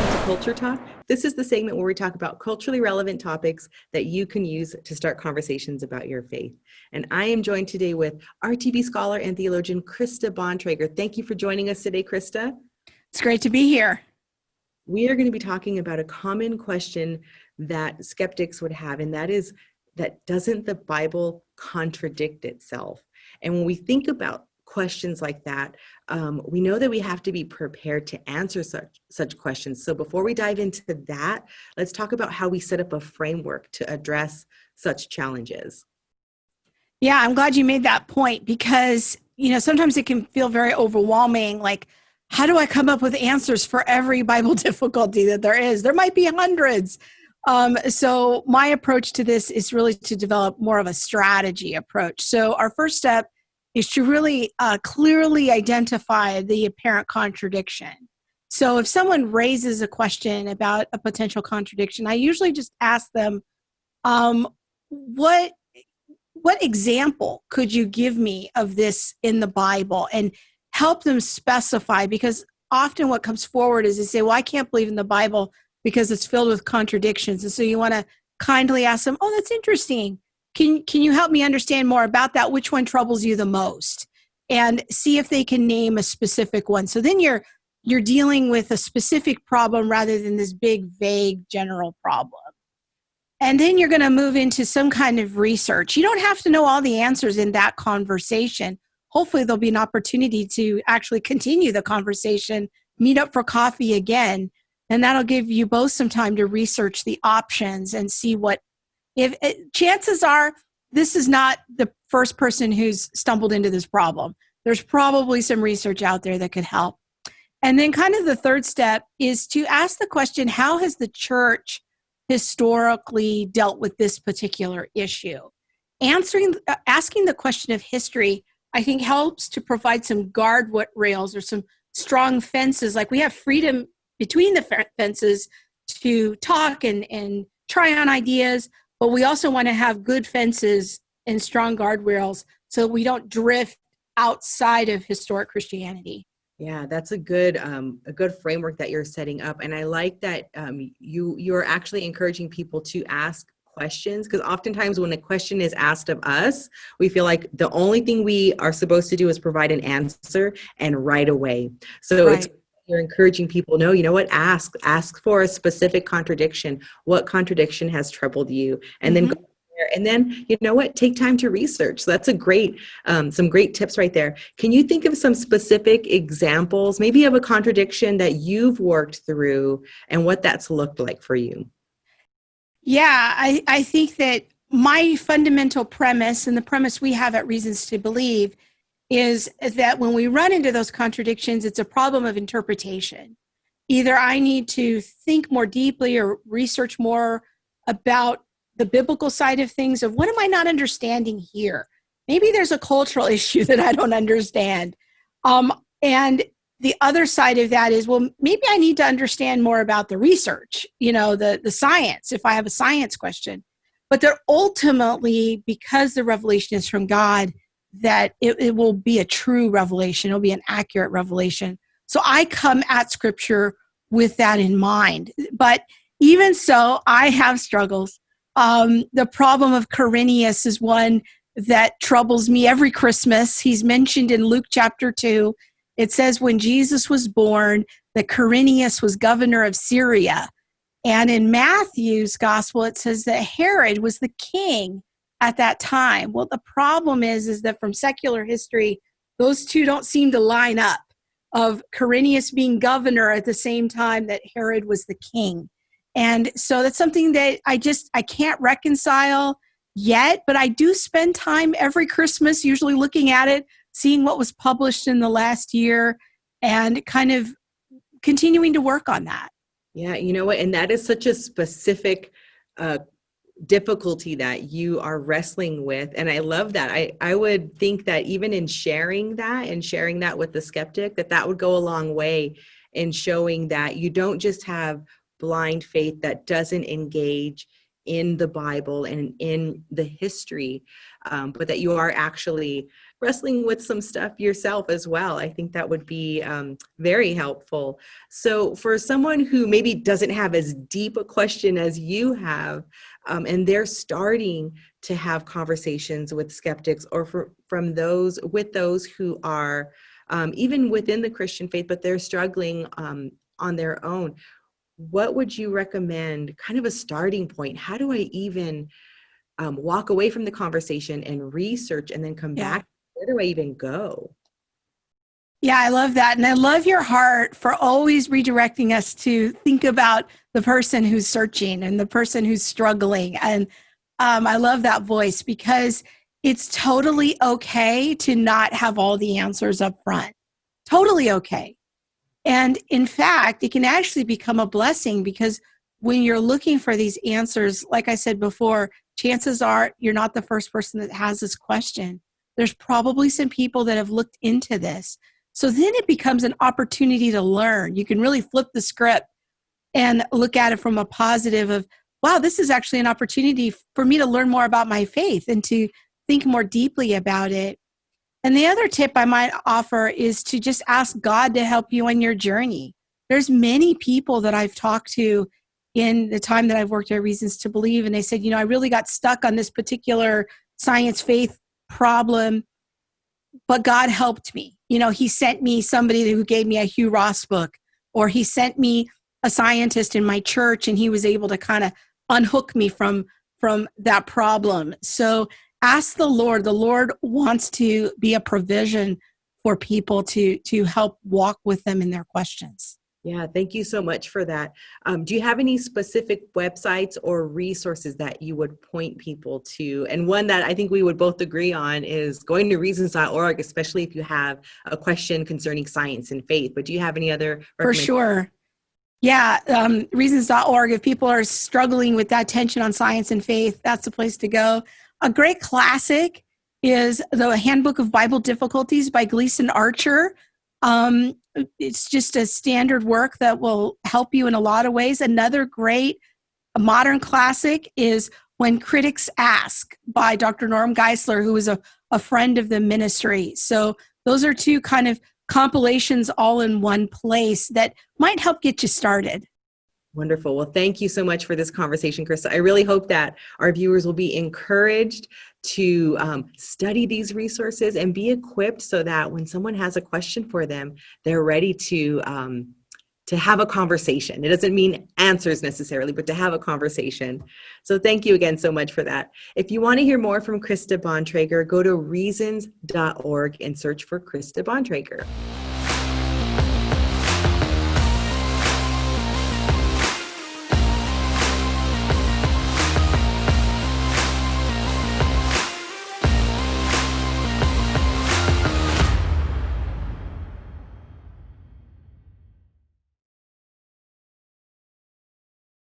to Culture Talk. This is the segment where we talk about culturally relevant topics that you can use to start conversations about your faith. And I am joined today with RTB scholar and theologian Krista Bontrager. Thank you for joining us today, Krista. It's great to be here. We are going to be talking about a common question that skeptics would have, and that is, that doesn't the Bible contradict itself? And when we think about questions like that, we know that we have to be prepared to answer such questions. So before we dive into that, let's talk about how we set up a framework to address such challenges. Yeah, I'm glad you made that point because, sometimes it can feel very overwhelming. Like, how do I come up with answers for every Bible difficulty that there is? There might be hundreds. So my approach to this is really to develop more of a strategy approach. So our first step is to really clearly identify the apparent contradiction. So if someone raises a question about a potential contradiction, I usually just ask them, what example could you give me of this in the Bible, and help them specify, because often what comes forward is they say, well, I can't believe in the Bible because it's filled with contradictions. And so you want to kindly ask them, oh, that's interesting. Can you help me understand more about that? Which one troubles you the most? And see if they can name a specific one. So then you're dealing with a specific problem rather than this big, vague, general problem. And then you're going to move into some kind of research. You don't have to know all the answers in that conversation. Hopefully there'll be an opportunity to actually continue the conversation, meet up for coffee again, and that'll give you both some time to research the options and see if chances are this is not the first person who's stumbled into this problem. There's probably some research out there that could help. And then kind of the third step is to ask the question, how has the church historically dealt with this particular issue? Asking the question of history, I think, helps to provide some guardrails or some strong fences. Like, we have freedom between the fences to talk and try on ideas, but we also want to have good fences and strong guardrails so we don't drift outside of historic Christianity. Yeah, that's a good framework that you're setting up. And I like that you're actually encouraging people to ask questions, because oftentimes when a question is asked of us, we feel like the only thing we are supposed to do is provide an answer, and right away. So Right. You're encouraging people, no, you know what, ask for a specific contradiction. What contradiction has troubled you? And then go there. And then, you know what, take time to research. So that's a great, some great tips right there. Can you think of some specific examples, maybe of a contradiction that you've worked through and what that's looked like for you? Yeah, I think that my fundamental premise, and the premise we have at Reasons to Believe, is that when we run into those contradictions, it's a problem of interpretation. Either I need to think more deeply or research more about the biblical side of things, of what am I not understanding here? Maybe there's a cultural issue that I don't understand. And the other side of that is, well, maybe I need to understand more about the research, the science, if I have a science question. But they're ultimately, because the revelation is from God, that it will be a true revelation. It'll be an accurate revelation. So I come at Scripture with that in mind. But even so, I have struggles. The problem of Quirinius is one that troubles me every Christmas. He's mentioned in Luke chapter 2. It says when Jesus was born, that Quirinius was governor of Syria. And in Matthew's gospel, it says that Herod was the king at that time. Well, the problem is that from secular history, those two don't seem to line up, of Quirinius being governor at the same time that Herod was the king. And so that's something that I can't reconcile yet, but I do spend time every Christmas usually looking at it, seeing what was published in the last year, and kind of continuing to work on that. Yeah, you know what? And that is such a specific difficulty that you are wrestling with. And I love that. I would think that even in sharing that with the skeptic, that would go a long way in showing that you don't just have blind faith that doesn't engage in the Bible and in the history, but that you are actually wrestling with some stuff yourself as well. I think that would be very helpful. So for someone who maybe doesn't have as deep a question as you have, and they're starting to have conversations with skeptics or from those who are even within the Christian faith, but they're struggling on their own, what would you recommend, kind of a starting point? How do I even walk away from the conversation and research and then come Yeah. back? Where do I even go? Yeah, I love that. And I love your heart for always redirecting us to think about the person who's searching and the person who's struggling. And I love that voice, because it's totally okay to not have all the answers up front. Totally okay. And in fact, it can actually become a blessing, because when you're looking for these answers, like I said before, chances are you're not the first person that has this question. There's probably some people that have looked into this. So then it becomes an opportunity to learn. You can really flip the script and look at it from a positive of, wow, this is actually an opportunity for me to learn more about my faith and to think more deeply about it. And the other tip I might offer is to just ask God to help you on your journey. There's many people that I've talked to in the time that I've worked at Reasons to Believe, and they said, I really got stuck on this particular science faith problem, but God helped me. He sent me somebody who gave me a Hugh Ross book, or he sent me a scientist in my church, and he was able to kind of unhook me from that problem. So ask the Lord. The Lord wants to be a provision for people to help walk with them in their questions. Yeah, thank you so much for that. Do you have any specific websites or resources that you would point people to? And one that I think we would both agree on is going to reasons.org, especially if you have a question concerning science and faith. But do you have any other For sure. Yeah, reasons.org. If people are struggling with that tension on science and faith, that's the place to go. A great classic is the Handbook of Bible Difficulties by Gleason Archer. It's just a standard work that will help you in a lot of ways. Another great modern classic is When Critics Ask by Dr. Norm Geisler, who is a friend of the ministry. So those are two kind of compilations all in one place that might help get you started. Wonderful. Well, thank you so much for this conversation, Krista. I really hope that our viewers will be encouraged to study these resources and be equipped so that when someone has a question for them, they're ready to have a conversation. It doesn't mean answers necessarily, but to have a conversation. So thank you again so much for that. If you want to hear more from Krista Bontrager, go to reasons.org and search for Krista Bontrager.